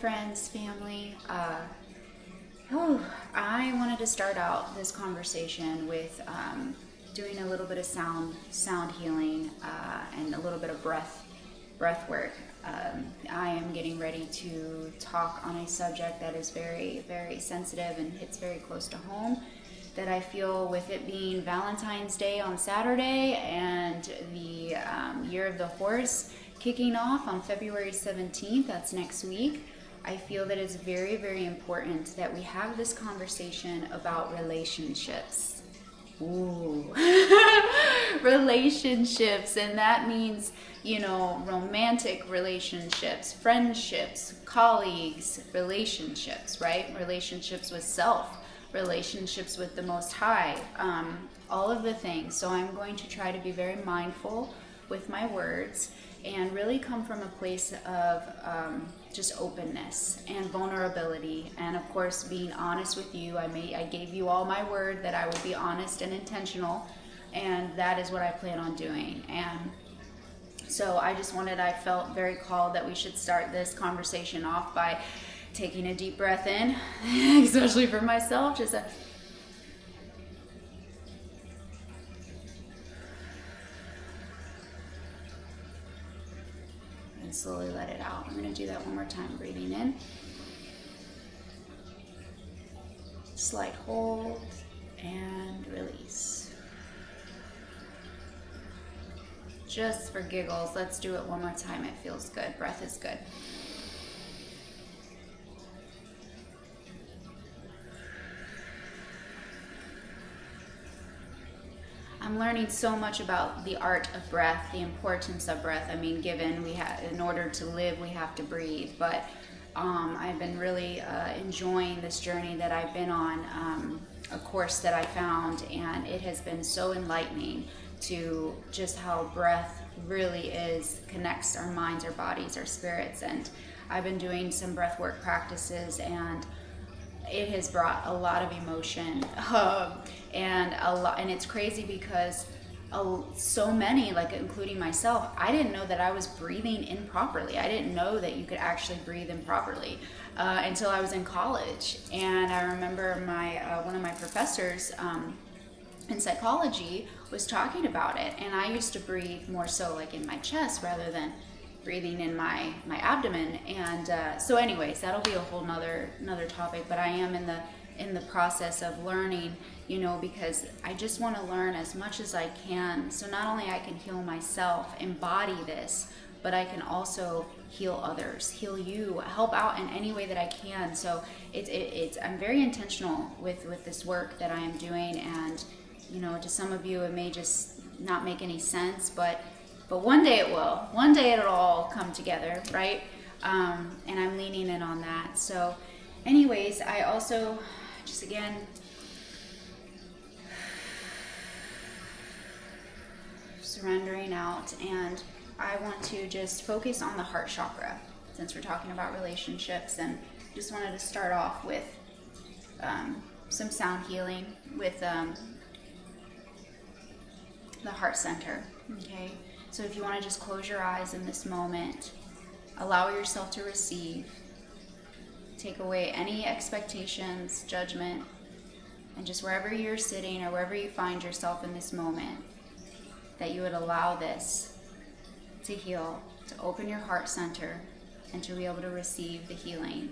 Friends, family. I wanted to start out this conversation with doing a little bit of sound healing and a little bit of breath work. I am getting ready to talk on a subject that is very, very sensitive and hits very close to home. That I feel, with it being Valentines Day on Saturday and the Year of the Horse kicking off on February 17th, that's next week, I feel that it's very, very important that we have this conversation about relationships. Ooh. Relationships, and that means, romantic relationships, friendships, colleagues, relationships, right? Relationships with self, relationships with the Most High, all of the things. So I'm going to try to be very mindful with my words and really come from a place of just openness and vulnerability, and of course being honest with you. I gave you all my word that I would be honest and intentional, and that is what I plan on doing. And so I felt very called that we should start this conversation off by taking a deep breath in, especially for myself, and slowly let it out. I'm going to do that one more time, breathing in. Slight hold and release. Just for giggles, let's do it one more time. It feels good. Breath is good. I'm learning so much about the art of breath, the importance of breath. Given in order to live, we have to breathe. But I've been really enjoying this journey that I've been on, a course that I found, and it has been so enlightening to just how breath really connects our minds, our bodies, our spirits. And I've been doing some breath work practices, and it has brought a lot of emotion, and it's crazy because so many, like including myself, I didn't know that I was breathing in properly. I didn't know that you could actually breathe in properly until I was in college. And I remember one of my professors in psychology was talking about it, and I used to breathe more so like in my chest rather than breathing in my abdomen. And so anyways, that'll be a whole nother topic, but I am in the process of learning, because I just want to learn as much as I can, so not only I can heal myself, embody this, but I can also heal others, heal you, help out in any way that I can. So I'm very intentional with this work that I am doing, and to some of you it may just not make any sense, but one day it will. One day it'll all come together, right? And I'm leaning in on that. So anyways, I also, just again, surrendering out, and I want to just focus on the heart chakra, since we're talking about relationships, and just wanted to start off with some sound healing with the heart center, okay? So if you want to just close your eyes in this moment, allow yourself to receive, take away any expectations, judgment, and just wherever you're sitting or wherever you find yourself in this moment, that you would allow this to heal, to open your heart center, and to be able to receive the healing.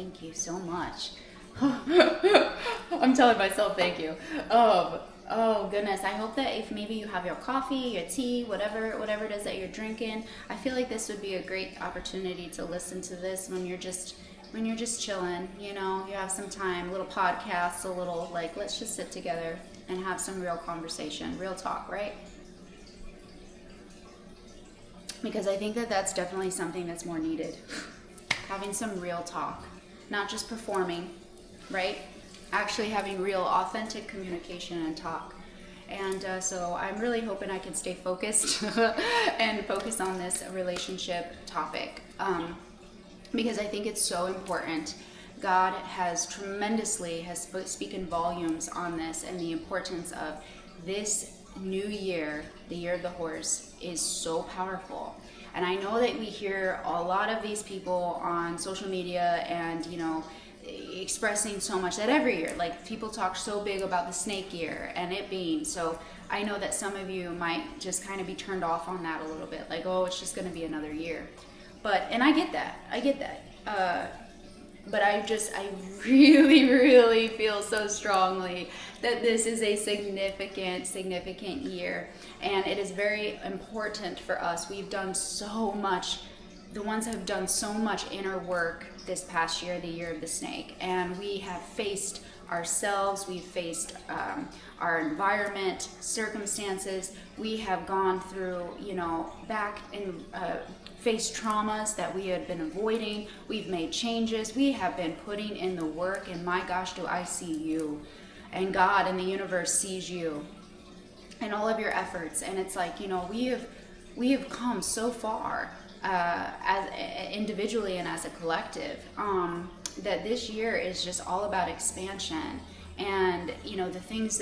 thank you so much. I'm telling myself thank you. Oh goodness, I hope that if maybe you have your coffee, your tea, whatever it is that you're drinking, I feel like this would be a great opportunity to listen to this when you're just chilling, you know, you have some time, a little podcast, a little like, let's just sit together and have some real conversation, real talk, right? Because I think that that's definitely something that's more needed. Having some real talk, not just performing, right? Actually having real, authentic communication and talk. And so I'm really hoping I can stay focused and focus on this relationship topic. Because I think it's so important. God has spoken volumes on this, and the importance of this new year, the year of the horse, is so powerful. And I know that we hear a lot of these people on social media and, you know, expressing so much that every year, like people talk so big about the snake year and it being, so I know that some of you might just kind of be turned off on that a little bit, like, oh, it's just going to be another year. But, and I get that. But I really feel so strongly that this is a significant year. And it is very important for us. We've done so much. The ones have done so much inner work this past year, the year of the snake. And we have faced ourselves. We've faced our environment, circumstances. We have gone through, you know, back and faced traumas that we had been avoiding. We've made changes. We have been putting in the work, and my gosh, do I see you. And God and the universe sees you and all of your efforts. And it's like, you know, we have come so far as individually and as a collective, that this year is just all about expansion. And, you know, the seeds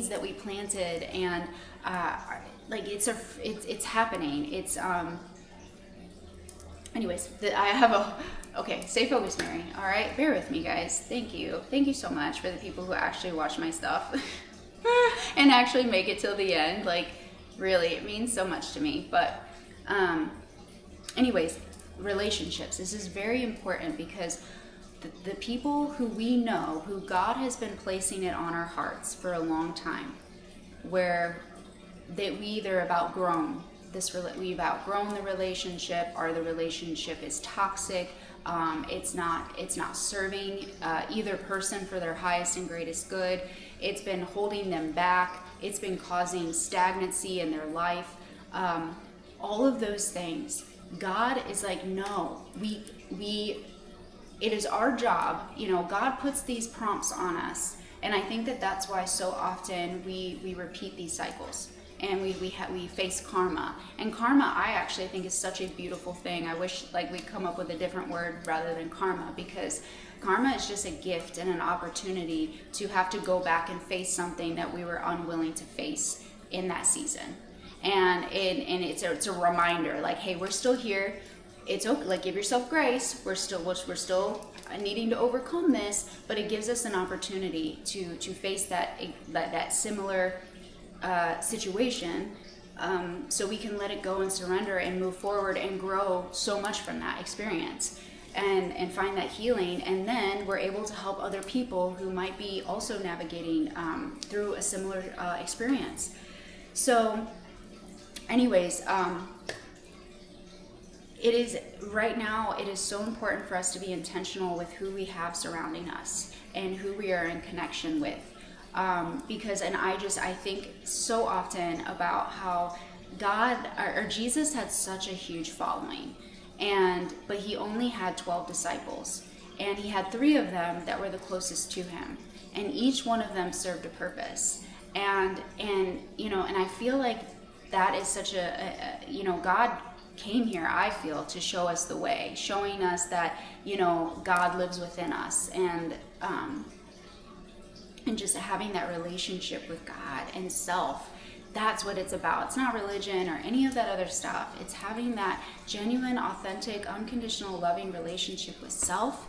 that we planted, and like it's happening. It's anyways, okay, stay focused, Mary. All right, bear with me, guys. Thank you so much for the people who actually watch my stuff and actually make it till the end. Like, really, it means so much to me. But anyways, relationships. This is very important because the people who we know, who God has been placing it on our hearts for a long time, where we've outgrown the relationship, or the relationship is toxic. It's not serving either person for their highest and greatest good. It's been holding them back. It's been causing stagnancy in their life. All of those things. God is like, no, it is our job. You know, God puts these prompts on us, and I think that that's why so often we repeat these cycles. And we face karma. And karma, I actually think, is such a beautiful thing. I wish like we'd come up with a different word rather than karma, because karma is just a gift and an opportunity to have to go back and face something that we were unwilling to face in that season. And it's a reminder, like, hey, we're still here. It's okay. Like, give yourself grace. We're still needing to overcome this, but it gives us an opportunity to face that similar situation, so we can let it go and surrender and move forward and grow so much from that experience, and find that healing. And then we're able to help other people who might be also navigating through a similar experience. So anyways, it is so important for us to be intentional with who we have surrounding us and who we are in connection with. Because I think so often about how God or Jesus had such a huge following, but he only had 12 disciples, and he had 3 of them that were the closest to him, and each one of them served a purpose. And you know, and I feel like that is such God came here, I feel, to show us the way, showing us that, you know, God lives within us, and just having that relationship with God and self. That's what it's about. It's not religion or any of that other stuff. It's having that genuine, authentic, unconditional, loving relationship with self.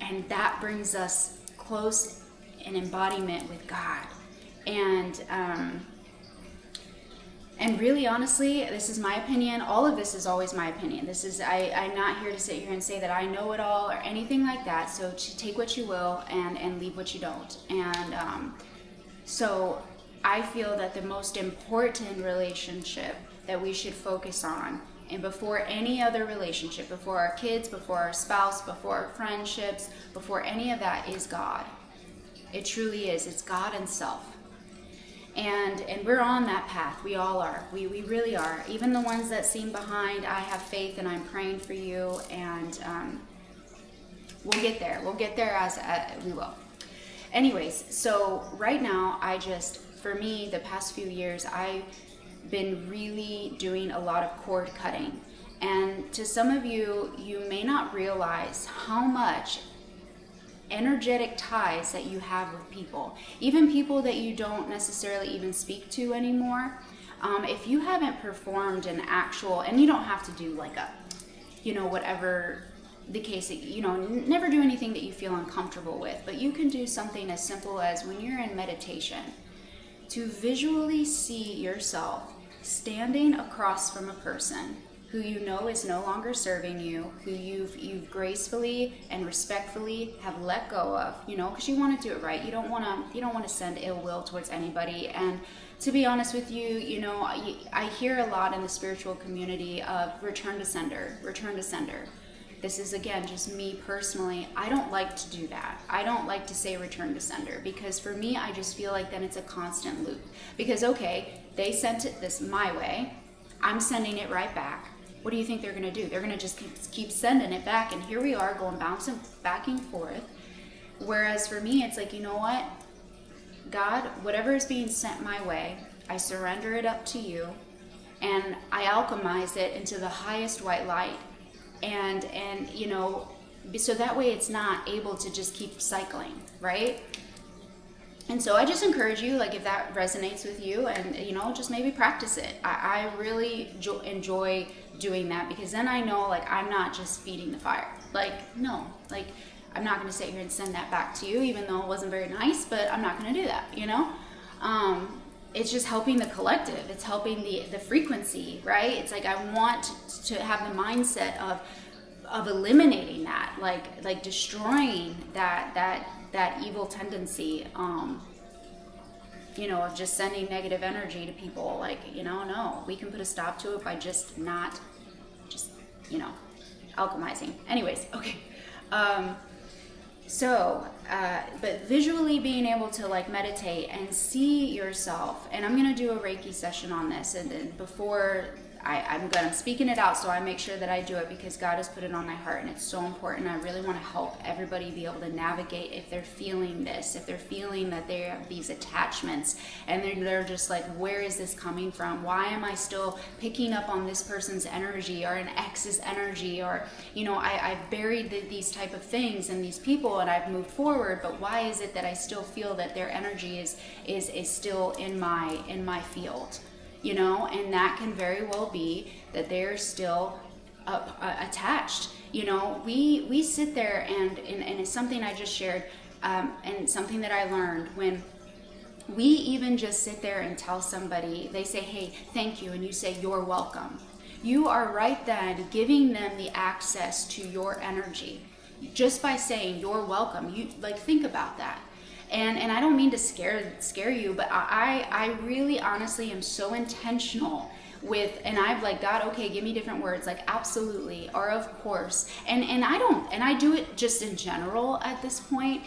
And that brings us close in embodiment with God. And And really, honestly, this is my opinion. All of this is always my opinion. I'm not here to sit here and say that I know it all or anything like that. So take what you will and leave what you don't. And so I feel that the most important relationship that we should focus on, and before any other relationship, before our kids, before our spouse, before our friendships, before any of that, is God. It truly is. It's God and self. And we're on that path. We all are. We really are. Even the ones that seem behind, I have faith and I'm praying for you. And we'll get there. We'll get there as we will. Anyways, so right now, for me, the past few years, I've been really doing a lot of cord cutting. And to some of you, you may not realize how much energetic ties that you have with people, even people that you don't necessarily even speak to anymore. If you haven't performed an actual, and you don't have to do like a, whatever the case, never do anything that you feel uncomfortable with, but you can do something as simple as when you're in meditation, to visually see yourself standing across from a person who you know is no longer serving you, who you've gracefully and respectfully have let go of, because you want to do it right. You don't want to send ill will towards anybody. And to be honest with you, I hear a lot in the spiritual community of return to sender. This is, again, just me personally. I don't like to do that. I don't like to say return to sender, because for me, I just feel like then it's a constant loop. Because, okay, they sent it this my way. I'm sending it right back. What do you think they're going to do? They're going to just keep sending it back. And here we are going bouncing back and forth. Whereas for me, it's like, you know what? God, whatever is being sent my way, I surrender it up to you. And I alchemize it into the highest white light. And so that way it's not able to just keep cycling, right? And so I just encourage you, like, if that resonates with you, and, just maybe practice it. I really enjoy doing that, because then I know, like, I'm not just feeding the fire. Like, no, like, I'm not going to sit here and send that back to you, even though it wasn't very nice, but I'm not going to do that, It's just helping the collective. It's helping the frequency, right? It's like I want to have the mindset of eliminating that, like destroying that evil tendency, of just sending negative energy to people. Like, no, we can put a stop to it by just not, alchemizing. Anyways, okay. But visually being able to like meditate and see yourself, and I'm going to do a Reiki session on this, and then before I'm speaking it out, so I make sure that I do it because God has put it on my heart, and it's so important. I really want to help everybody be able to navigate if they're feeling this, if they're feeling that they have these attachments, and they're just like, where is this coming from? Why am I still picking up on this person's energy or an ex's energy, or I've buried these type of things in these people and I've moved forward, but why is it that I still feel that their energy is still in my field? And that can very well be that they're still attached. We sit there and it's something I just shared, and something that I learned when we even just sit there and tell somebody, they say, hey, thank you, and you say, you're welcome. You are right then giving them the access to your energy just by saying you're welcome. You think about that. And I don't mean to scare you, but I really honestly am so intentional with, and I've like, God, okay, give me different words, like absolutely, or of course, and I do it just in general at this point.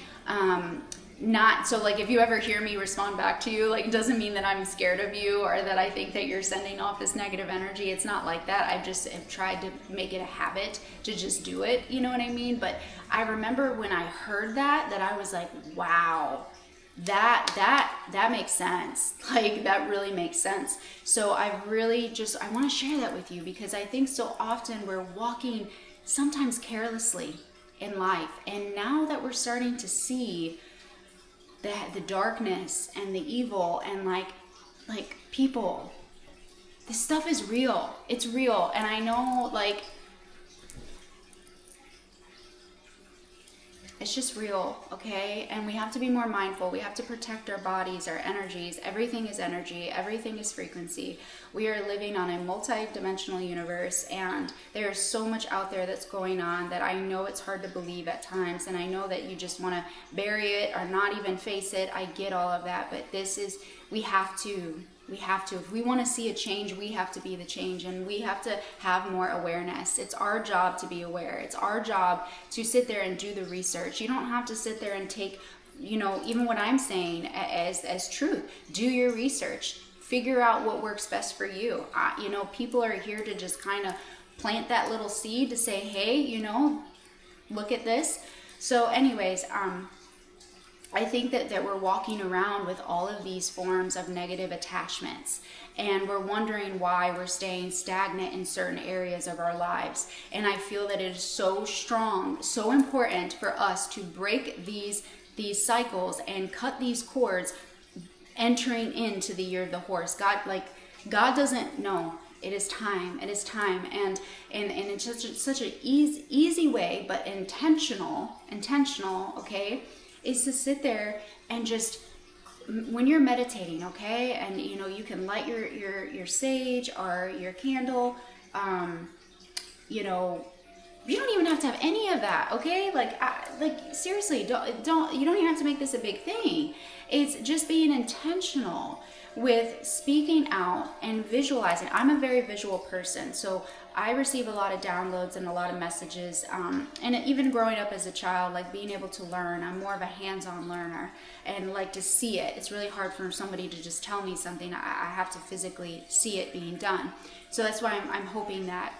Not so like if you ever hear me respond back to you, like it doesn't mean that I'm scared of you or that I think that you're sending off this negative energy. It's not like that. I just have tried to make it a habit to just do it. You know what I mean? But I remember when I heard that I was like, wow, that makes sense. Like that really makes sense. So I want to share that with you because I think so often we're walking sometimes carelessly in life. And now that we're starting to see the darkness and the evil and like people, this stuff is real. It's real. And I know It's just real, okay? And we have to be more mindful. We have to protect our bodies, our energies. Everything is energy. Everything is frequency. We are living on a multi-dimensional universe, and there is so much out there that's going on that I know it's hard to believe at times, and I know that you just want to bury it or not even face it. I get all of that, but we have to. If we want to see a change, we have to be the change, and we have to have more awareness. It's our job to be aware. It's our job to sit there and do the research. You don't have to sit there and take, even what I'm saying as truth. Do your research. Figure out what works best for you. People are here to just kind of plant that little seed to say, hey, look at this. So anyways, I think that we're walking around with all of these forms of negative attachments, and we're wondering why we're staying stagnant in certain areas of our lives. And I feel that it is so strong, so important for us to break these cycles and cut these cords entering into the year of the horse. God doesn't know. It is time. It is time. And it's such an easy way, but intentional, okay? Is to sit there and just, when you're meditating, okay, and you can light your sage or your candle, you don't even have to have any of that, okay? Seriously, don't you don't even have to make this a big thing. It's just being intentional with speaking out and visualizing. I'm a very visual person, so I receive a lot of downloads and a lot of messages, and even growing up as a child, being able to learn. I'm more of a hands-on learner and like to see it. It's really hard for somebody to just tell me something. I have to physically see it being done. So that's why I'm hoping that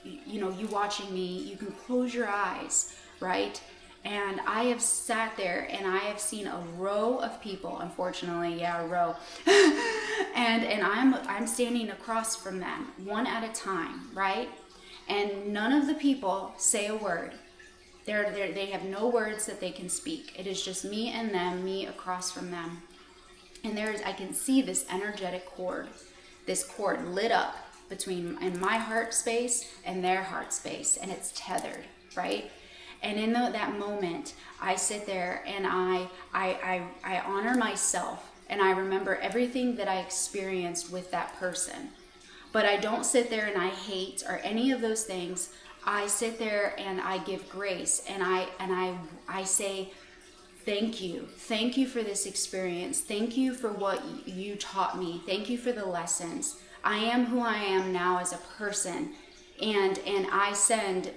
you watching me, you can close your eyes, right? And I have sat there and I have seen a row of people, unfortunately, a row. and I'm standing across from them, one at a time, right? And none of the people say a word. They have no words that they can speak. It is just me and them, me across from them. And I can see this energetic cord, this cord lit up in my heart space and their heart space, and it's tethered, right? And in that moment, I sit there and I honor myself, and I remember everything that I experienced with that person. But I don't sit there and I hate or any of those things. I sit there and I give grace, and I say, thank you. Thank you for this experience. Thank you for what you taught me. Thank you for the lessons. I am who I am now as a person. And I send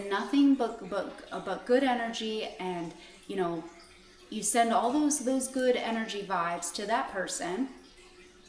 nothing but good energy, and you send all those good energy vibes to that person,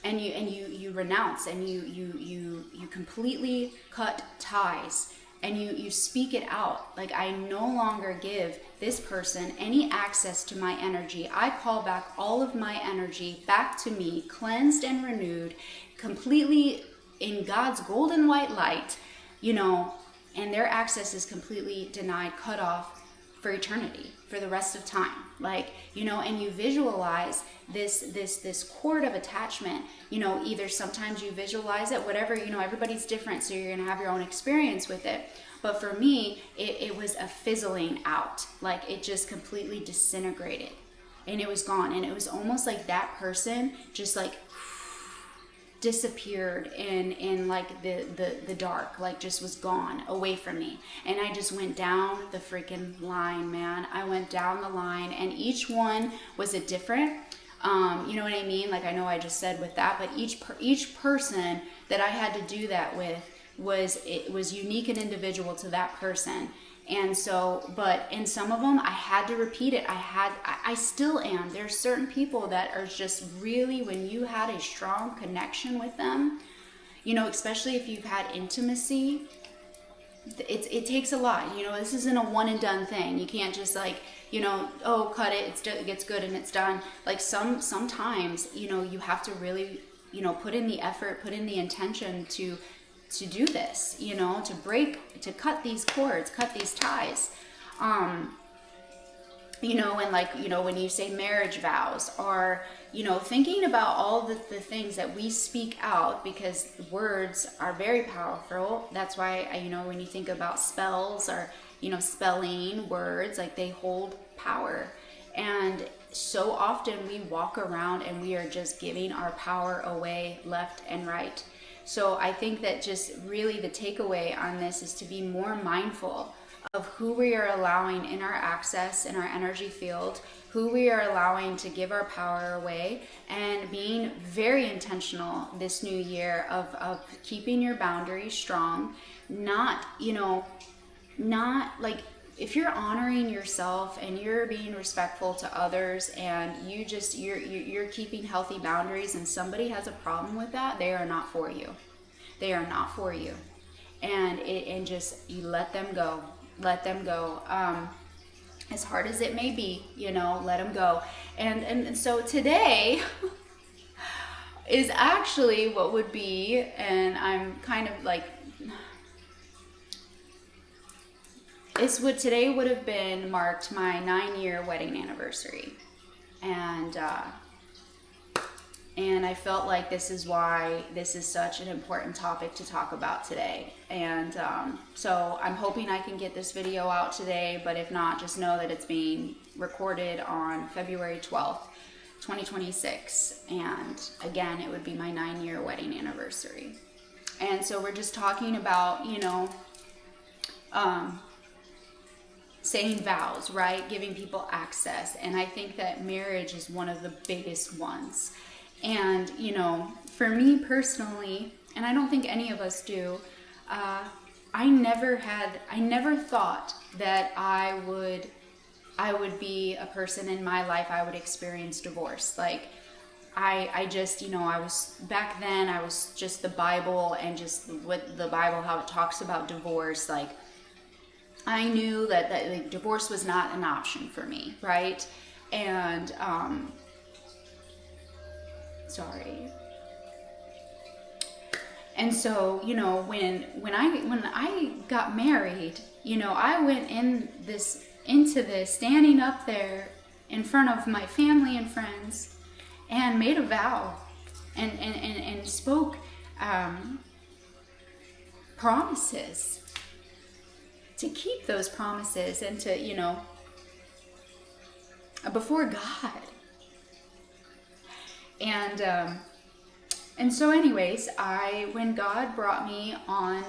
and you renounce, and you completely cut ties, and you speak it out. Like, I no longer give this person any access to my energy. I call back all of my energy back to me, cleansed and renewed, completely in God's golden white light. And their access is completely denied, cut off for eternity, for the rest of time. And you visualize this cord of attachment, either sometimes you visualize it, whatever, everybody's different, so you're going to have your own experience with it. But for me, it was a fizzling out. It just completely disintegrated, and it was gone. And it was almost like that person just disappeared in the dark, just was gone away from me. And I just went down the freaking line, man. I went down the line, and each one was a different, you know what I mean? I know I just said with that, but each person that I had to do that with was unique and individual to that person. And so, but in some of them, I had to repeat it. I still am. There's certain people that are just really, when you had a strong connection with them, especially if you've had intimacy, it takes a lot. This isn't a one and done thing. You can't just cut it, it gets good and it's done. Sometimes, you have to really, put in the effort, put in the intention to do this, to cut these cords, cut these ties. And like, when you say marriage vows, or, thinking about all the things that we speak out, because words are very powerful. That's why, when you think about spells, or, spelling words, like they hold power. And so often we walk around and we are just giving our power away left and right. So I think that just really the takeaway on this is to be more mindful of who we are allowing in our access, in our energy field, who we are allowing to give our power away, and being very intentional this new year of keeping your boundaries strong. Not like, if you're honoring yourself and you're being respectful to others, and you're keeping healthy boundaries, and somebody has a problem with that, they are not for you. They are not for you. And just, you let them go. Let them go. As hard as it may be, let them go. And so today is actually what would be, and I'm kind of like, today would have been marked my 9-year wedding anniversary. And I felt like this is why this is such an important topic to talk about today. And so I'm hoping I can get this video out today, but if not, just know that it's being recorded on February 12th, 2026. And again, it would be my 9-year wedding anniversary. And so we're just talking about, saying vows, right? Giving people access. And I think that marriage is one of the biggest ones. And, for me personally, and I don't think any of us do, I never thought that I would be a person in my life, I would experience divorce. Like, I just, I was, back then, I was just the Bible, and just with the Bible, how it talks about divorce. Like, I knew that like, divorce was not an option for me, right? And, sorry. And so, when I got married, I went into this standing up there in front of my family and friends, and made a vow, and spoke promises, to keep those promises, and to, before God. And so anyways, when God brought me on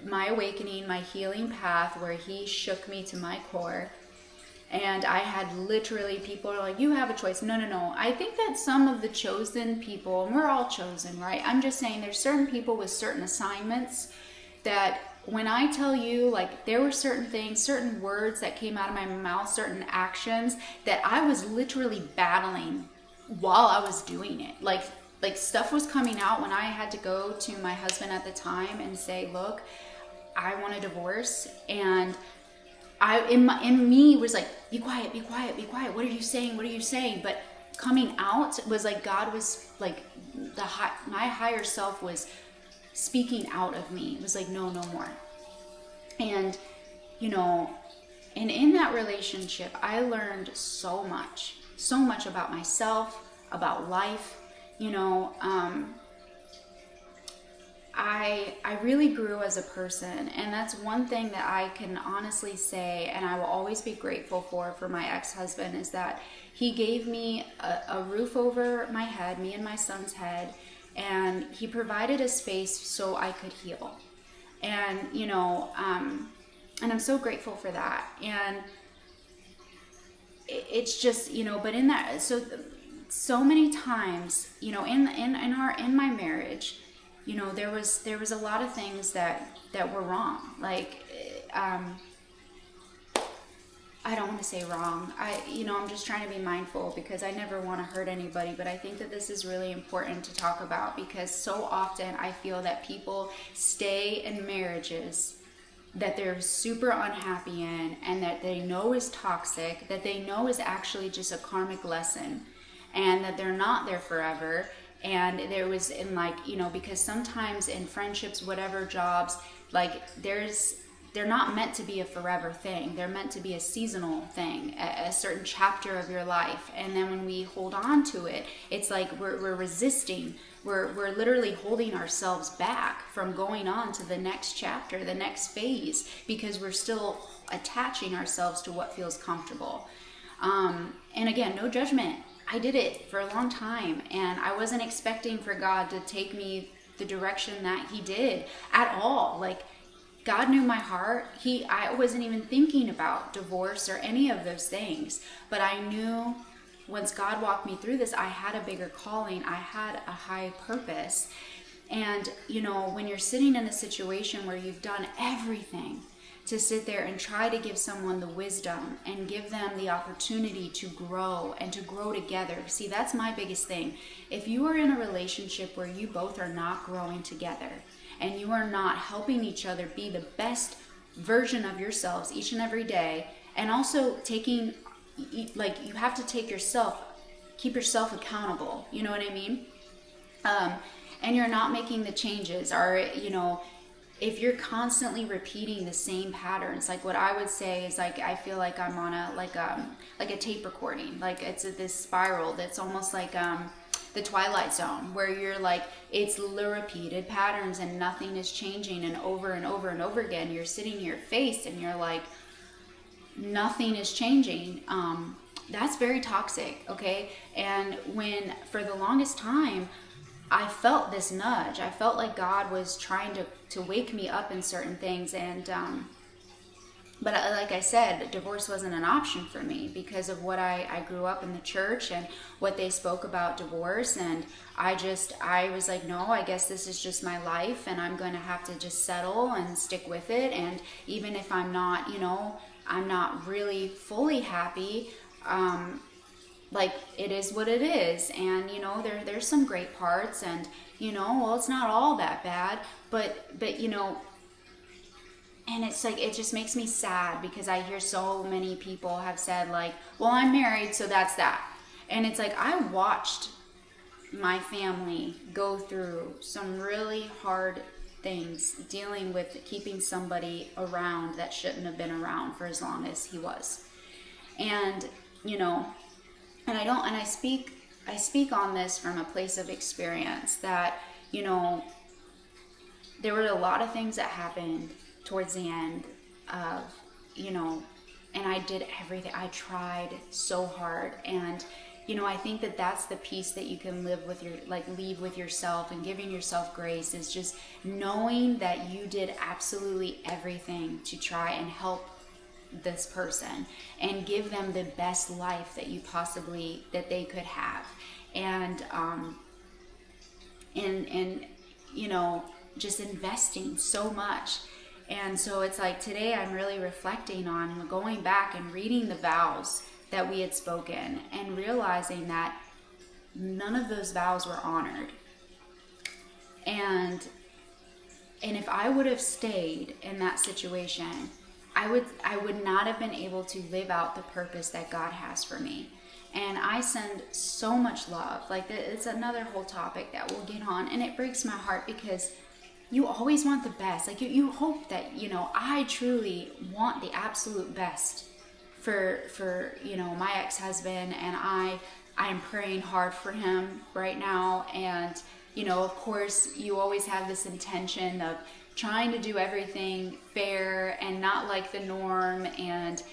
my awakening, my healing path, where he shook me to my core, and I had literally, people are like, you have a choice. No. I think that some of the chosen people, and we're all chosen, right? I'm just saying there's certain people with certain assignments that, when I tell you, like, there were certain things, certain words that came out of my mouth, certain actions that I was literally battling while I was doing it. Like stuff was coming out when I had to go to my husband at the time and say, look, I want a divorce. And in me was like, be quiet. What are you saying? But coming out was like, God was like, my higher self was speaking out of me. It was like, no more. And, and in that relationship, I learned so much about myself, about life. I really grew as a person, and that's one thing that I can honestly say, and I will always be grateful for my ex-husband, is that he gave me a roof over my head, me and my son's head, and he provided a space so I could heal. And, and I'm so grateful for that. And it's just, but in that, so many times, in my marriage, there was a lot of things that were wrong. Like, I don't want to say wrong. I'm just trying to be mindful, because I never want to hurt anybody, but I think that this is really important to talk about, because so often I feel that people stay in marriages that they're super unhappy in, and that they know is toxic, that they know is actually just a karmic lesson, and that they're not there forever. And there was, in like, because sometimes in friendships, whatever, jobs, like, there's they're not meant to be a forever thing. They're meant to be a seasonal thing, a certain chapter of your life. And then when we hold on to it, it's like we're resisting. We're literally holding ourselves back from going on to the next chapter, the next phase, because we're still attaching ourselves to what feels comfortable. And again, no judgment. I did it for a long time, and I wasn't expecting for God to take me the direction that he did at all. Like, God knew my heart. I wasn't even thinking about divorce or any of those things, but I knew once God walked me through this, I had a bigger calling. I had a high purpose. And, you know, when you're sitting in a situation where you've done everything to sit there and try to give someone the wisdom and give them the opportunity to grow and to grow together. See, that's my biggest thing. If you are in a relationship where you both are not growing together and you are not helping each other be the best version of yourselves each and every day, and also taking, like, you have to take yourself, keep yourself accountable, you know what I mean? And you're not making the changes, or, you know, if you're constantly repeating the same patterns, like what I would say is, like, I feel like I'm on a tape recording. Like, it's this spiral that's almost like the Twilight Zone, where you're like, it's the repeated patterns and nothing is changing, and over and over and over again, you're sitting in your face and you're like, nothing is changing. That's very toxic, okay? And when, for the longest time, I felt this nudge. I felt like God was trying to wake me up in certain things. And, but like I said, divorce wasn't an option for me because of what I grew up in the church and what they spoke about divorce. And I was like, no, I guess this is just my life, and I'm going to have to just settle and stick with it. And even if I'm not, you know, I'm not really fully happy, like, it is what it is. And, you know, there's some great parts, and, you know, well, it's not all that bad, but you know, and it's like, it just makes me sad because I hear so many people have said, like, well, I'm married, so that's that. And it's like, I watched my family go through some really hard things dealing with keeping somebody around that shouldn't have been around for as long as he was. And, you know, and I speak on this from a place of experience that, you know, there were a lot of things that happened towards the end of, you know, and I did everything. I tried so hard. And, you know, I think that that's the piece that you can leave with yourself, and giving yourself grace, is just knowing that you did absolutely everything to try and help this person and give them the best life that they could have. And you know, just investing so much. And so it's like, today I'm really reflecting on going back and reading the vows that we had spoken and realizing that none of those vows were honored. And if I would have stayed in that situation, I would not have been able to live out the purpose that God has for me. And I send so much love. Like, it's another whole topic that we'll get on, and it breaks my heart because you always want the best. Like, you hope that, you know, I truly want the absolute best for you know, my ex-husband, and I am praying hard for him right now. And, you know, of course, you always have this intention of trying to do everything fair and not like the norm, and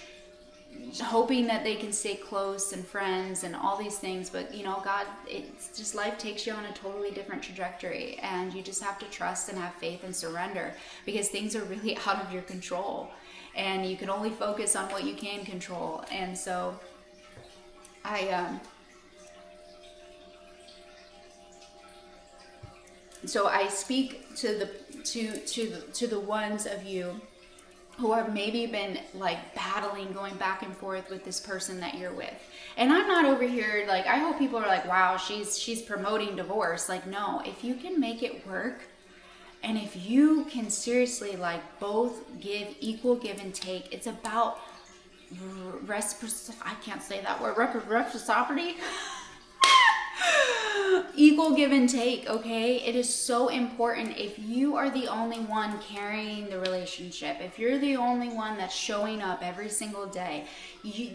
hoping that they can stay close and friends and all these things. But, you know, God, it's just, life takes you on a totally different trajectory, and you just have to trust and have faith and surrender, because things are really out of your control, and you can only focus on what you can control. And so I speak to the ones of you who have maybe been like battling, going back and forth with this person that you're with. And I'm not over here like, I hope people are like, wow, she's promoting divorce. Like, no, if you can make it work, and if you can seriously like both give equal give and take, it's about I can't say that word, reciprocity. Equal give and take, okay? It is so important. If you are the only one carrying the relationship, if you're the only one that's showing up every single day,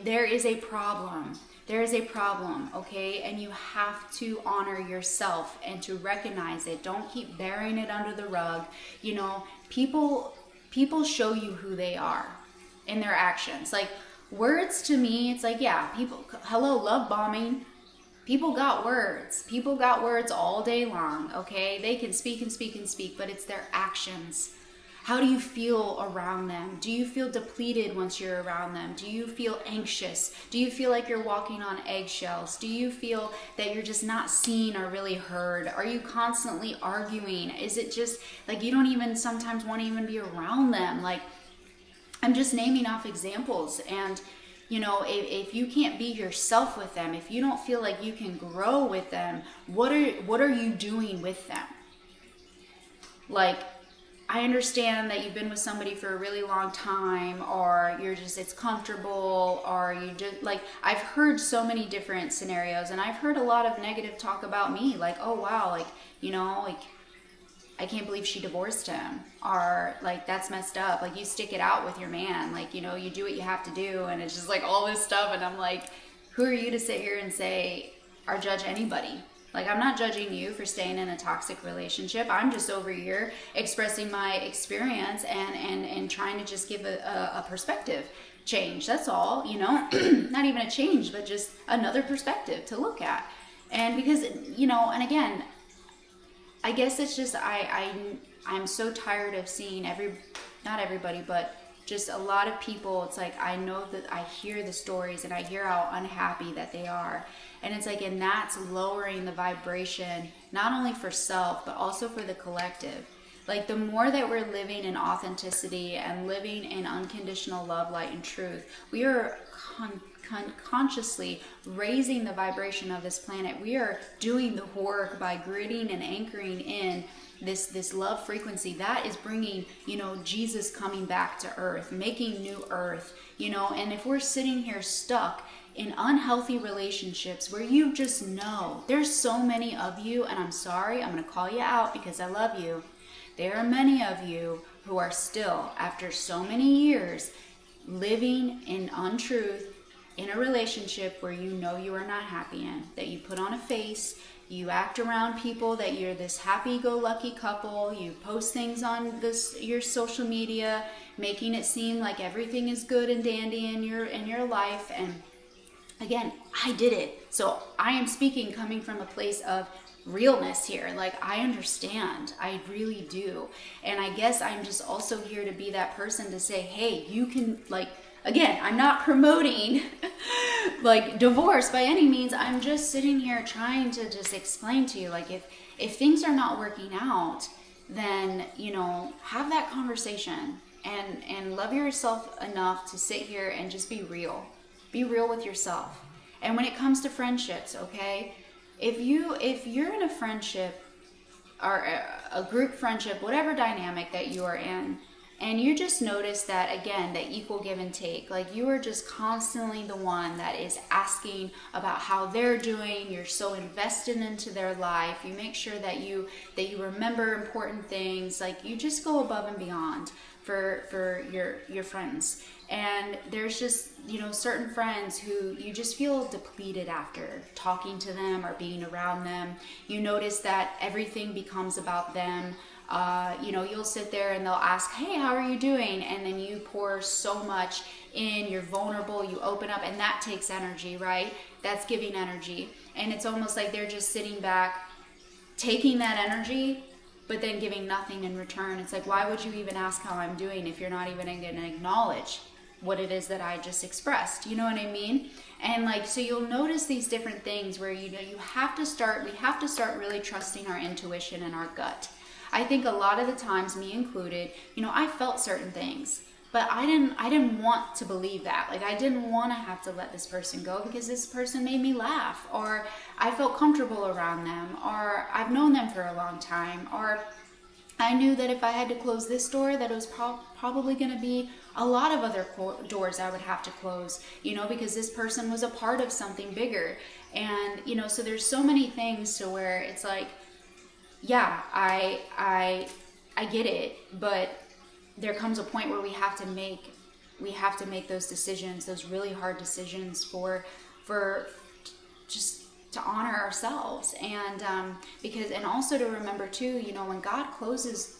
there is a problem. There is a problem, okay? And you have to honor yourself and to recognize it. Don't keep burying it under the rug. You know, people show you who they are in their actions. Like, words to me, it's like, yeah, people, hello, love bombing. People got words. People got words all day long, okay? They can speak and speak and speak, but it's their actions. How do you feel around them? Do you feel depleted once you're around them? Do you feel anxious? Do you feel like you're walking on eggshells? Do you feel that you're just not seen or really heard? Are you constantly arguing? Is it just like you don't even sometimes want to even be around them? Like, I'm just naming off examples. And you know, if you can't be yourself with them, if you don't feel like you can grow with them, what are you doing with them? Like, I understand that you've been with somebody for a really long time, or you're just, it's comfortable, or you just, like, I've heard so many different scenarios, and I've heard a lot of negative talk about me, like, oh wow, like, you know, like, I can't believe she divorced him, or like, that's messed up, like, you stick it out with your man, like, you know, you do what you have to do, and it's just like all this stuff, and I'm like, who are you to sit here and say or judge anybody? Like, I'm not judging you for staying in a toxic relationship. I'm just over here expressing my experience and trying to just give a perspective change. That's all, you know, not even a change, but just another perspective to look at. And because, you know, and again, I guess it's just, I'm so tired of seeing not everybody, but just a lot of people. It's like, I know that I hear the stories and I hear how unhappy that they are. And it's like, and that's lowering the vibration, not only for self, but also for the collective. Like, the more that we're living in authenticity and living in unconditional love, light, and truth, we are consciously raising the vibration of this planet. We are doing the work by gritting and anchoring in this love frequency that is bringing, you know, Jesus coming back to earth, making new earth, you know. And if we're sitting here stuck in unhealthy relationships where you just know, there's so many of you, and I'm sorry, I'm going to call you out because I love you. There are many of you who are still, after so many years, living in untruth in a relationship where you know you are not happy in, that you put on a face, you act around people that you're this happy-go-lucky couple, you post things on your social media, making it seem like everything is good and dandy in your life. And again, I did it. So I am speaking coming from a place of realness here. Like, I understand. I really do. And I guess I'm just also here to be that person to say, hey, you can, like, again, I'm not promoting like divorce by any means. I'm just sitting here trying to just explain to you, like, if things are not working out, then, you know, have that conversation and love yourself enough to sit here and just be real. Be real with yourself. And when it comes to friendships, okay, if you're in a friendship or a group friendship, whatever dynamic that you are in, and you just notice that, again, the equal give and take, like, you are just constantly the one that is asking about how they're doing. You're so invested into their life. You make sure that you remember important things. Like, you just go above and beyond for your friends. And there's just, you know, certain friends who you just feel depleted after talking to them or being around them. You notice that everything becomes about them. You know, you'll sit there and they'll ask, hey, how are you doing? And then you pour so much in, you're vulnerable, you open up, and that takes energy, right? That's giving energy. And it's almost like they're just sitting back, taking that energy, but then giving nothing in return. It's like, why would you even ask how I'm doing if you're not even going to acknowledge what it is that I just expressed? You know what I mean? And like, so you'll notice these different things where, you know, we have to start really trusting our intuition and our gut. I think a lot of the times, me included, you know, I felt certain things, but I didn't want to believe that. Like, I didn't want to have to let this person go because this person made me laugh, or I felt comfortable around them, or I've known them for a long time, or I knew that if I had to close this door, that it was probably going to be a lot of other doors I would have to close, because this person was a part of something bigger. And, so there's so many things to where it's like, yeah, I get it, but there comes a point where we have to make those decisions, those really hard decisions for just to honor ourselves. And and also to remember too, when God closes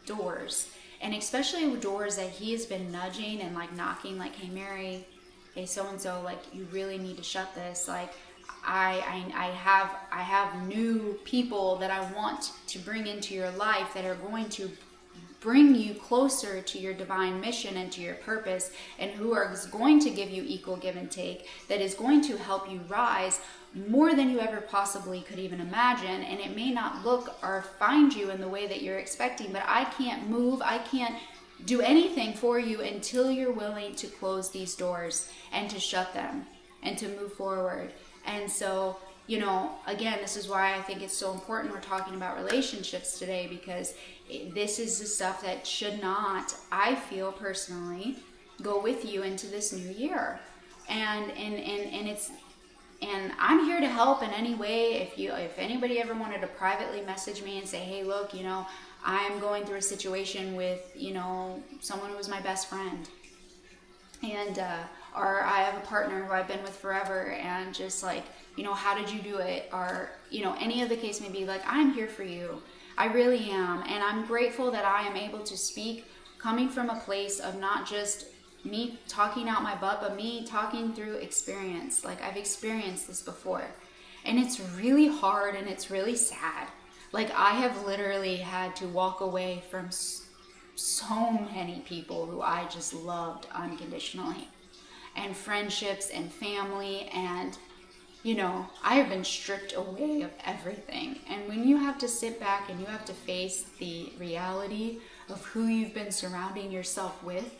doors, and especially doors that he has been nudging and like knocking, like, hey Mary, hey so and so, like, you really need to shut this. Like, I have new people that I want to bring into your life that are going to bring you closer to your divine mission and to your purpose, and who are going to give you equal give and take, that is going to help you rise more than you ever possibly could even imagine. And it may not look or find you in the way that you're expecting, but I can't move, I can't do anything for you until you're willing to close these doors and to shut them and to move forward. And so, again, this is why I think it's so important we're talking about relationships today, because this is the stuff that should not, I feel personally, go with you into this new year. And I'm here to help in any way. If anybody ever wanted to privately message me and say, hey, look, I'm going through a situation with, someone who was my best friend, and or I have a partner who I've been with forever, and just like, how did you do it? Or, any of the case may be, like, I'm here for you. I really am. And I'm grateful that I am able to speak coming from a place of not just me talking out my butt, but me talking through experience. Like, I've experienced this before, and it's really hard and it's really sad. Like, I have literally had to walk away from so many people who I just loved unconditionally, and friendships and family, and I have been stripped away of everything. And when you have to sit back and you have to face the reality of who you've been surrounding yourself with,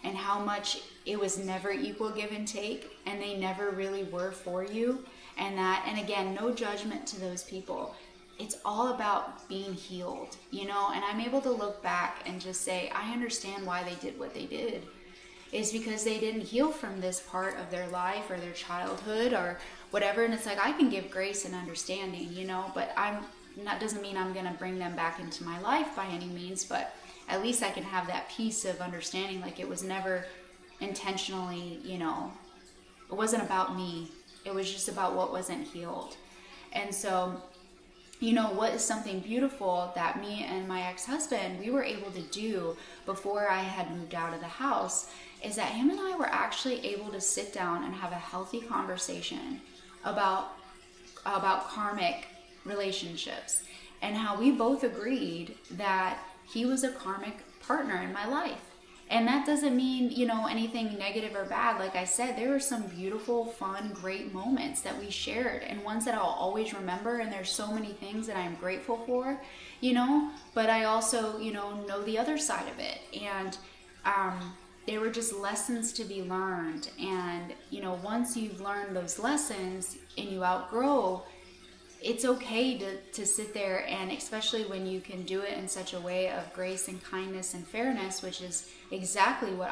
and how much it was never equal give and take, and they never really were for you, and again, no judgment to those people. It's all about being healed, and I'm able to look back and just say, I understand why they did what they did. Is because they didn't heal from this part of their life or their childhood or whatever. And it's like, I can give grace and understanding, but that doesn't mean I'm going to bring them back into my life by any means, but at least I can have that piece of understanding. Like, it was never intentionally, it wasn't about me. It was just about what wasn't healed. And so, what is something beautiful that me and my ex-husband, we were able to do before I had moved out of the house, is that him and I were actually able to sit down and have a healthy conversation about karmic relationships, and how we both agreed that he was a karmic partner in my life. And that doesn't mean, anything negative or bad. Like I said, there were some beautiful, fun, great moments that we shared, and ones that I'll always remember. And there's so many things that I'm grateful for, but I also, know the other side of it. And they were just lessons to be learned. And, once you've learned those lessons and you outgrow, it's okay to sit there, and especially when you can do it in such a way of grace and kindness and fairness, which is exactly what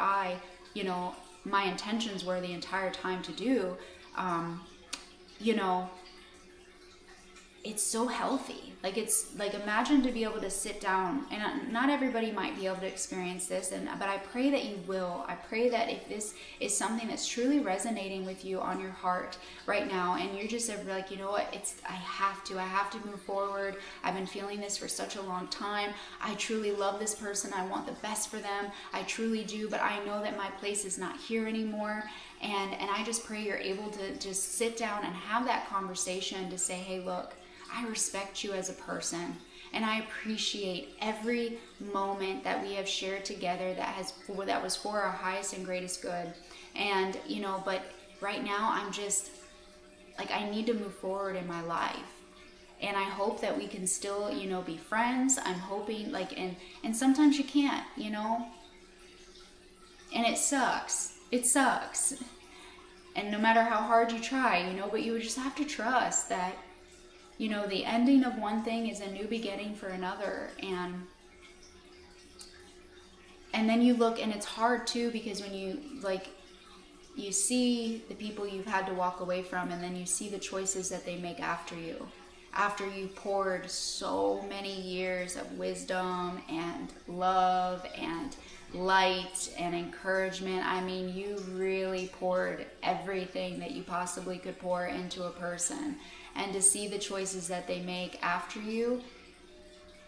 my intentions were the entire time to do. It's so healthy. Like, it's like, imagine to be able to sit down, and not everybody might be able to experience this, but I pray that you will. I pray that if this is something that's truly resonating with you on your heart right now, and you're just like, I have to move forward. I've been feeling this for such a long time. I truly love this person. I want the best for them. I truly do, but I know that my place is not here anymore. And I just pray you're able to just sit down and have that conversation to say, hey, look, I respect you as a person, and I appreciate every moment that we have shared together that was for our highest and greatest good. And, but right now I'm just like, I need to move forward in my life. And I hope that we can still, be friends. I'm hoping, and sometimes you can't, and it sucks. It sucks. And no matter how hard you try, but you would just have to trust that, the ending of one thing is a new beginning for another. And And then you look, and it's hard too, because when you like, you see the people you've had to walk away from, and then you see the choices that they make after you poured so many years of wisdom and love and light and encouragement. I mean, you really poured everything that you possibly could pour into a person, and to see the choices that they make after you,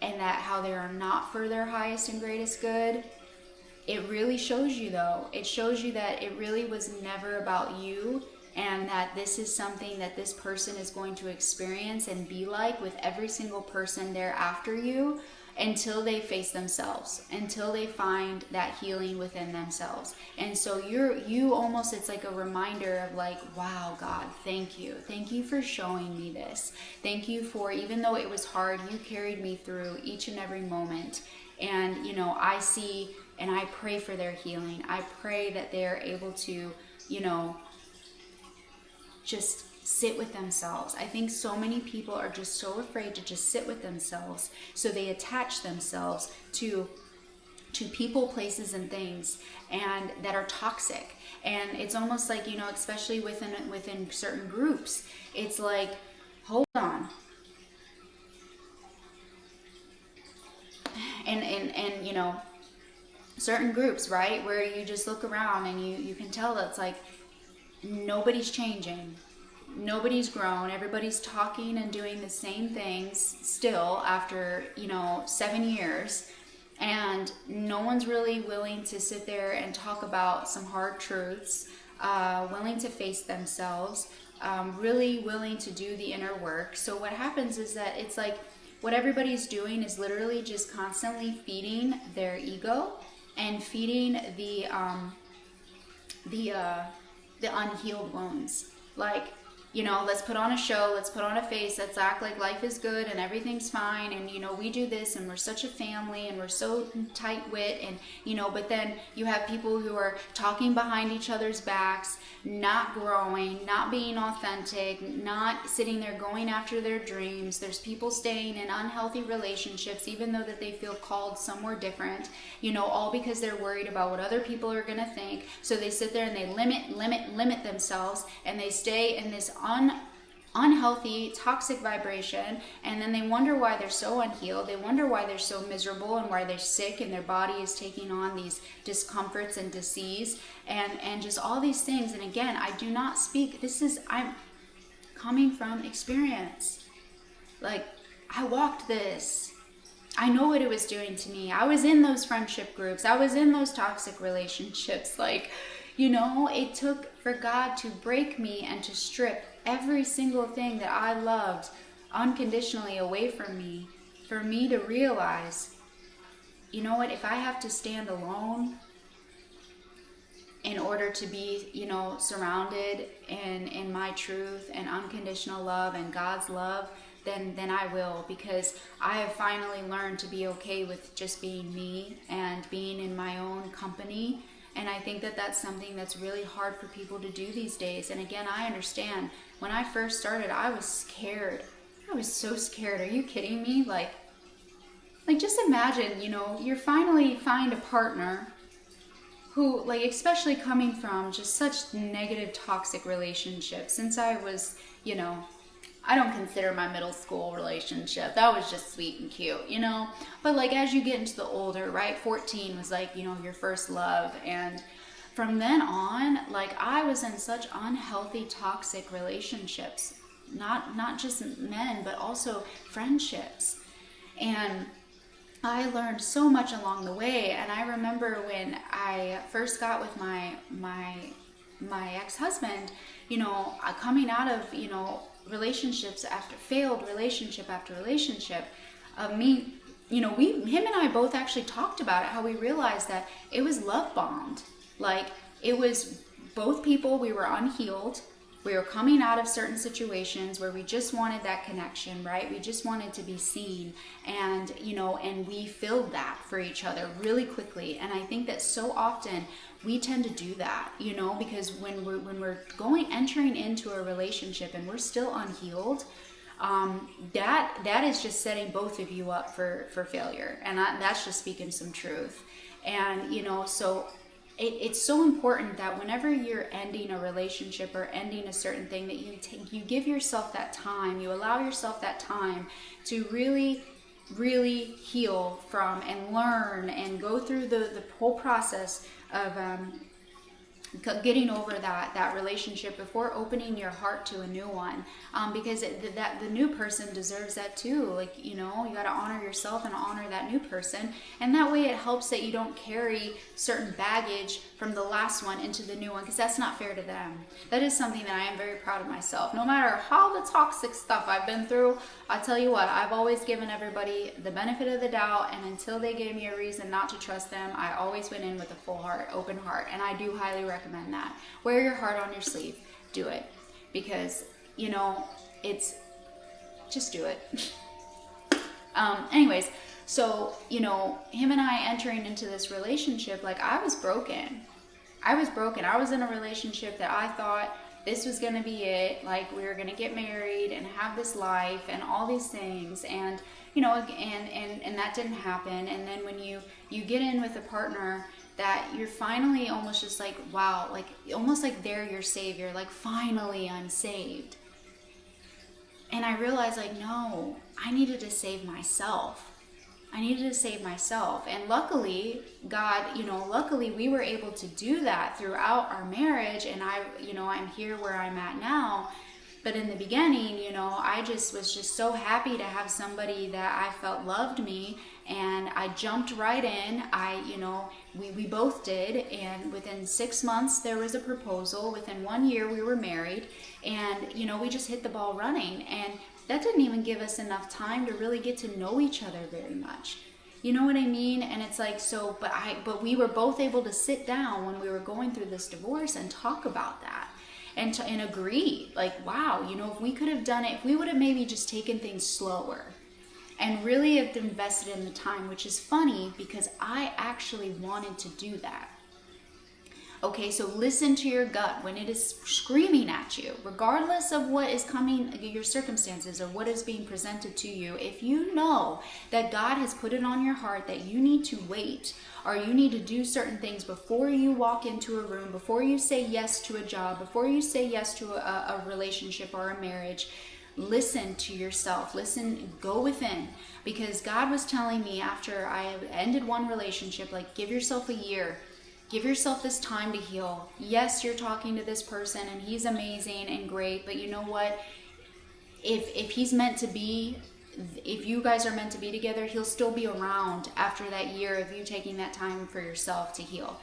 and that how they are not for their highest and greatest good, it really shows you, though. It shows you that it really was never about you, and that this is something that this person is going to experience and be like with every single person there after you, until they face themselves, until they find that healing within themselves. And so you almost, it's like a reminder of like, wow, God, thank you for showing me this. Thank you for, even though it was hard, you carried me through each and every moment. And you know, I see, and I pray for their healing. I pray that they're able to, you know, just sit with themselves. I think so many people are just so afraid to just sit with themselves, so they attach themselves to people, places, and things, and that are toxic. And it's almost like, you know, especially within certain groups, it's like, hold on. And you know, certain groups, right, where you just look around and you can tell that it's like nobody's changing. Nobody's grown. Everybody's talking and doing the same things still after, you know, 7 years. And no one's really willing to sit there and talk about some hard truths, willing to face themselves, really willing to do the inner work. So what happens is that it's like what everybody's doing is literally just constantly feeding their ego and feeding the unhealed wounds. Like, you know, let's put on a show, let's put on a face, let's act like life is good and everything's fine, and you know, we do this and we're such a family and we're so tight-wit, and you know, but then you have people who are talking behind each other's backs, not growing, not being authentic, not sitting there going after their dreams. There's people staying in unhealthy relationships even though that they feel called somewhere different, you know, all because they're worried about what other people are going to think. So they sit there and they limit themselves, and they stay in this unhealthy, toxic vibration, and then they wonder why they're so unhealed. They wonder why they're so miserable and why they're sick, and their body is taking on these discomforts and disease and just all these things. And again, I do not speak, I'm coming from experience. Like, I walked this. I know what it was doing to me. I was in those friendship groups. I was in those toxic relationships. Like, you know, it took for God to break me and to strip every single thing that I loved unconditionally away from me, for me to realize, you know what, if I have to stand alone in order to be, you know, surrounded in my truth and unconditional love and God's love, then I will, because I have finally learned to be okay with just being me and being in my own company. And I think that that's something that's really hard for people to do these days. And again, I understand. When I first started, I was scared. I was so scared. Are you kidding me? Like just imagine, you know, you finally find a partner who, like, especially coming from just such negative, toxic relationships. Since I was, you know, I don't consider my middle school relationship. That was just sweet and cute, you know? But like, as you get into the older, right? 14 was like, you know, your first love. And from then on, like, I was in such unhealthy, toxic relationships. Not just men, but also friendships. And I learned so much along the way. And I remember when I first got with my ex-husband, you know, coming out of, you know, relationships after failed relationship after relationship, me, you know, him and I both actually talked about it, how we realized that it was love bombed. Like, it was both people, we were unhealed. We were coming out of certain situations where we just wanted that connection, right? We just wanted to be seen, and, you know, and we filled that for each other really quickly. And I think that so often we tend to do that, you know, because when we're entering into a relationship and we're still unhealed, that is just setting both of you up for failure. And that's just speaking some truth. And, so it's so important that whenever you're ending a relationship or ending a certain thing, that you give yourself that time, you allow yourself that time to really heal from and learn and go through the whole process of getting over that relationship before opening your heart to a new one, because that the new person deserves that too. Like, you got to honor yourself and honor that new person, and that way it helps that you don't carry certain baggage from the last one into the new one, because that's not fair to them. That is something that I am very proud of myself. No matter how the toxic stuff I've been through, I tell you what, I've always given everybody the benefit of the doubt, and until they gave me a reason not to trust them, I always went in with a full heart, open heart, and I do highly recommend that. Wear your heart on your sleeve. Do it. Because, it's, just do it. Anyways, so, him and I entering into this relationship, like, I was broken. I was in a relationship that I thought this was going to be it. Like, we were going to get married and have this life and all these things. And, and that didn't happen. And then when you get in with a partner that you're finally almost just like, wow, like almost like they're your savior, like finally I'm saved. And I realized, like, no, I needed to save myself. And luckily, God, luckily we were able to do that throughout our marriage. And I'm here where I'm at now. But in the beginning, I was just so happy to have somebody that I felt loved me, and I jumped right in. We both did, and within 6 months there was a proposal. Within 1 year we were married, and we just hit the ball running, and that didn't even give us enough time to really get to know each other very much. You know what I mean? And it's like, but we were both able to sit down when we were going through this divorce and talk about that. And agree, like, wow, if we could have done it, if we would have maybe just taken things slower and really have invested in the time, which is funny because I actually wanted to do that. Okay, so listen to your gut when it is screaming at you, regardless of what is coming, your circumstances or what is being presented to you. If you know that God has put it on your heart that you need to wait, or you need to do certain things before you walk into a room, before you say yes to a job, before you say yes to a relationship or a marriage, listen to yourself. Listen, go within. Because God was telling me after I ended one relationship, like, give yourself a year. Give yourself this time to heal. Yes, you're talking to this person and he's amazing and great, but you know what? If he's meant to be, if you guys are meant to be together, he'll still be around after that year of you taking that time for yourself to heal.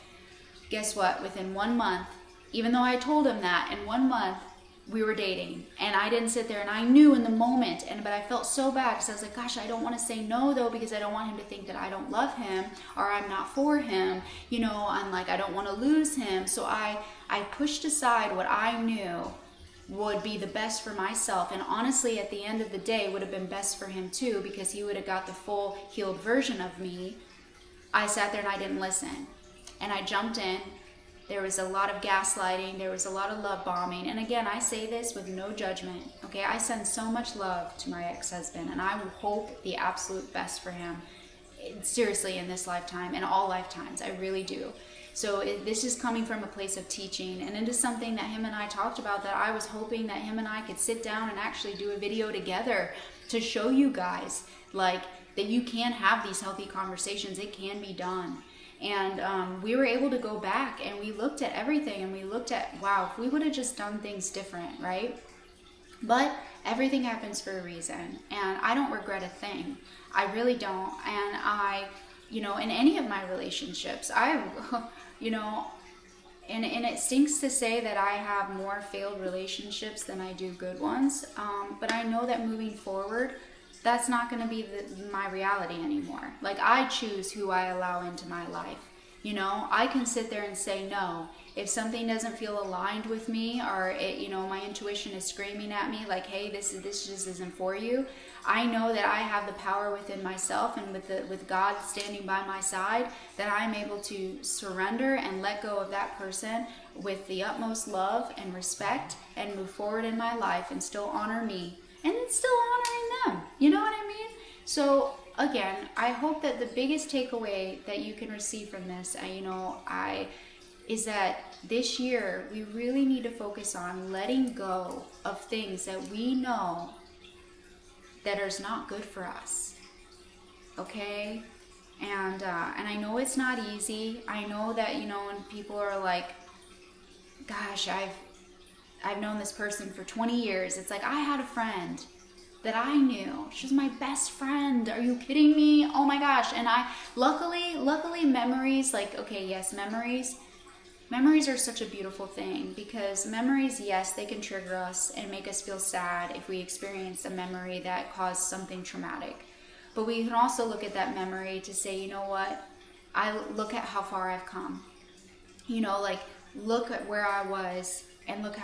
Guess what? Within 1 month, even though I told him that, in 1 month, we were dating, and I didn't sit there, and I knew in the moment, but I felt so bad because I was like, gosh, I don't want to say no though, because I don't want him to think that I don't love him or I'm not for him. I'm like, I don't want to lose him. So I pushed aside what I knew would be the best for myself, and honestly at the end of the day would have been best for him too, because he would have got the full healed version of me. I sat there and I didn't listen, and I jumped in. There was a lot of gaslighting. There was a lot of love bombing. And again, I say this with no judgment. Okay, I send so much love to my ex-husband, and I hope the absolute best for him. Seriously, in this lifetime and all lifetimes, I really do. So this is coming from a place of teaching, and it is something that him and I talked about, that I was hoping that him and I could sit down and actually do a video together to show you guys, like, that you can have these healthy conversations. It can be done. And we were able to go back and we looked at everything, and we looked at, wow, if we would have just done things different, right? But everything happens for a reason, and I don't regret a thing. I really don't. And I, in any of my relationships, and it stinks to say that I have more failed relationships than I do good ones. But I know that moving forward, that's not going to be my reality anymore. Like, I choose who I allow into my life. I can sit there and say no. If something doesn't feel aligned with me, or my intuition is screaming at me like, hey, this just isn't for you, I know that I have the power within myself, and with God standing by my side, that I'm able to surrender and let go of that person with the utmost love and respect, and move forward in my life and still honor me, and it's still honoring them. You know what I mean? So again, I hope that the biggest takeaway that you can receive from this, is that this year we really need to focus on letting go of things that we know that is not good for us. Okay? And I know it's not easy. I know that, when people are like, gosh, I've known this person for 20 years. It's like, I had a friend that I knew. She was my best friend. Are you kidding me? Oh my gosh. And luckily memories, like, okay, yes, memories are such a beautiful thing, because memories, yes, they can trigger us and make us feel sad if we experience a memory that caused something traumatic. But we can also look at that memory to say, you know what? I look at how far I've come. Like, look at where I was and look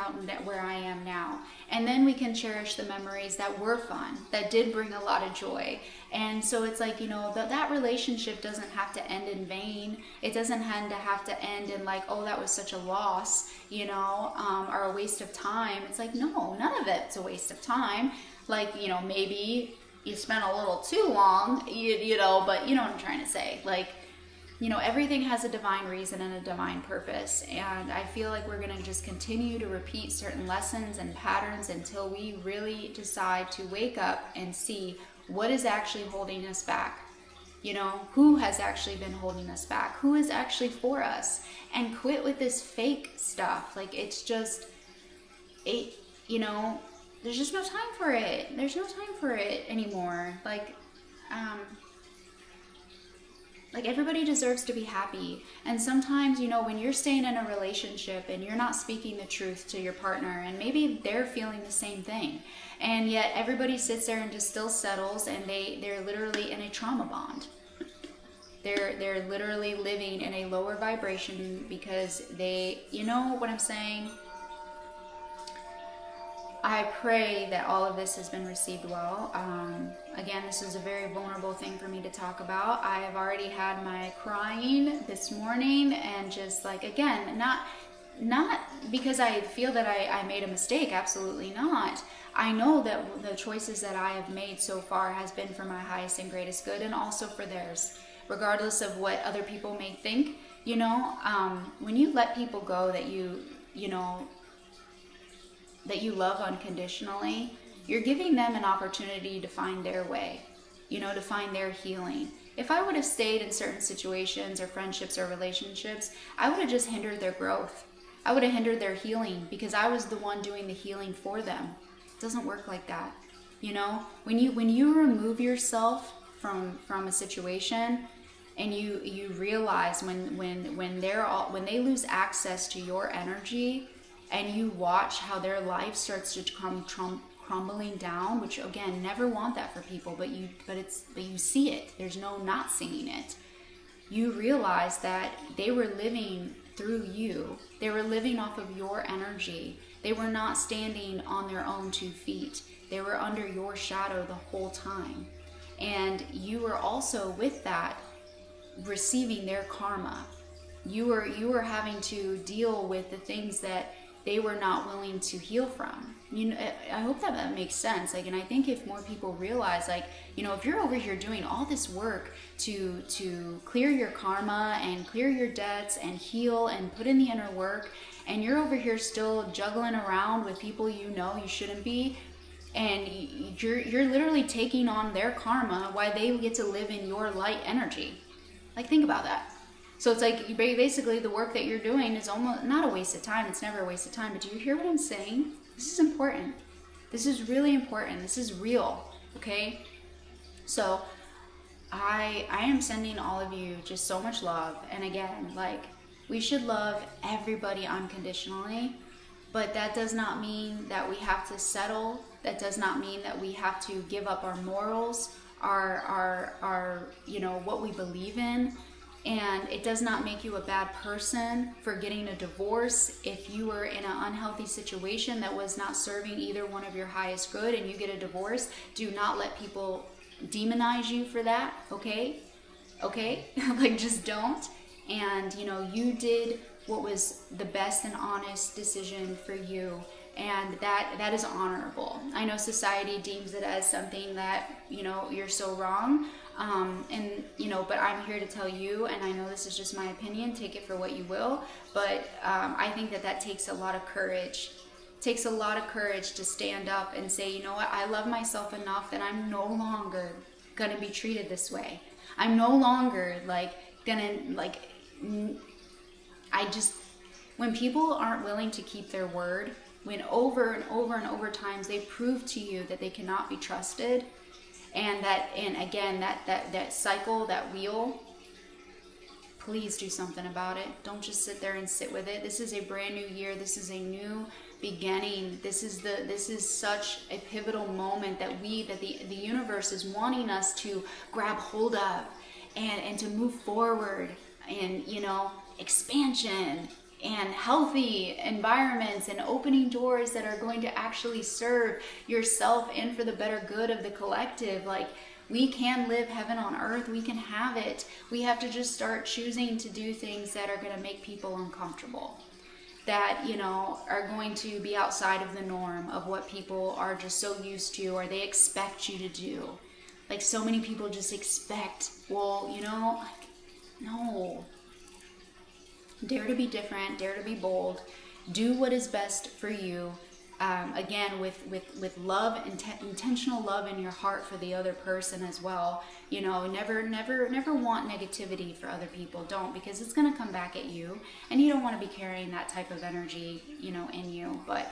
where I am now. And then we can cherish the memories that were fun, that did bring a lot of joy. And so it's like, that relationship doesn't have to end in vain. It doesn't have to end in like, oh, that was such a loss, or a waste of time. It's like, no, none of it's a waste of time. Like, maybe you spent a little too long, but you know what I'm trying to say. Like, everything has a divine reason and a divine purpose. And I feel like we're going to just continue to repeat certain lessons and patterns until we really decide to wake up and see what is actually holding us back. Who has actually been holding us back? Who is actually for us? And quit with this fake stuff. Like, it's just, there's just no time for it. There's no time for it anymore. Like, everybody deserves to be happy. And sometimes, when you're staying in a relationship and you're not speaking the truth to your partner, and maybe they're feeling the same thing, and yet everybody sits there and just still settles, and they're literally in a trauma bond. They're literally living in a lower vibration because you know what I'm saying? I pray that all of this has been received well. Again, this is a very vulnerable thing for me to talk about. I have already had my crying this morning, and just like, again, not because I feel that I made a mistake. Absolutely not. I know that the choices that I have made so far has been for my highest and greatest good, and also for theirs, regardless of what other people may think. When you let people go that that you love unconditionally, you're giving them an opportunity to find their way, to find their healing. If I would have stayed in certain situations or friendships or relationships, I would have just hindered their growth. I would have hindered their healing, because I was the one doing the healing for them. It doesn't work like that. When you remove yourself from a situation, and you realize when they lose access to your energy, and you watch how their life starts to come crumbling down, which, again, never want that for people, but you see it. There's no not seeing it. You realize that they were living through you. They were living off of your energy. They were not standing on their own 2 feet. They were under your shadow the whole time. And you were also, with that, receiving their karma. You were having to deal with the things that they were not willing to heal from. I hope that makes sense. And I think if more people realize, if you're over here doing all this work to clear your karma and clear your debts and heal and put in the inner work, and you're over here still juggling around with people you shouldn't be, and you're literally taking on their karma while they get to live in your light energy. Think about that. So it's like, basically, the work that you're doing is almost not a waste of time. It's never a waste of time. But do you hear what I'm saying? This is important. This is really important. This is real. Okay? So I am sending all of you just so much love. And again, we should love everybody unconditionally. But that does not mean that we have to settle. That does not mean that we have to give up our morals, our what we believe in. And it does not make you a bad person for getting a divorce. If you were in an unhealthy situation that was not serving either one of your highest good, and you get a divorce, do not let people demonize you for that, okay? Just don't. And, you did what was the best and honest decision for you. And that is honorable. I know society deems it as something that, you're so wrong. And but I'm here to tell you, and I know this is just my opinion, take it for what you will, but I think that takes a lot of courage. Takes a lot of courage to stand up and say, you know what, I love myself enough that I'm no longer gonna be treated this way. I'm no longer when people aren't willing to keep their word, when over and over and over times they prove to you that they cannot be trusted, and again that cycle, that wheel, please do something about it. Don't just sit there and sit with it. This is a brand new year. This is a new beginning. This is such a pivotal moment that the universe is wanting us to grab hold of and to move forward, and expansion and healthy environments and opening doors that are going to actually serve yourself and for the better good of the collective. Like, we can live heaven on earth. We can have it. We have to just start choosing to do things that are going to make people uncomfortable, that are going to be outside of the norm of what people are just so used to, or they expect you to do. Like, so many people just expect, no. Dare to be different, dare to be bold, do what is best for you. Again, with love, intentional love in your heart for the other person as well. Never want negativity for other people. Don't, because it's going to come back at you, and you don't want to be carrying that type of energy, in you. But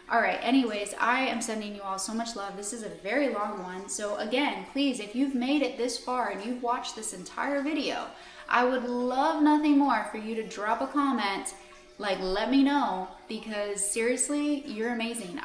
all right, anyways, I am sending you all so much love. This is a very long one. So again, please, if you've made it this far and you've watched this entire video, I would love nothing more for you to drop a comment. Let me know, because seriously, you're amazing.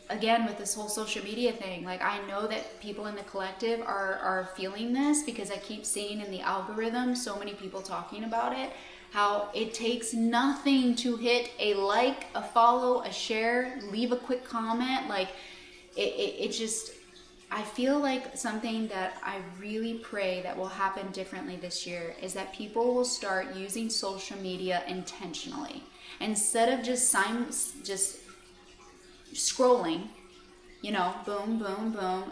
Again, with this whole social media thing, I know that people in the collective are feeling this, because I keep seeing in the algorithm so many people talking about it, how it takes nothing to hit a like, a follow, a share, leave a quick comment. It just, I feel like something that I really pray that will happen differently this year is that people will start using social media intentionally, instead of just scrolling, boom, boom, boom,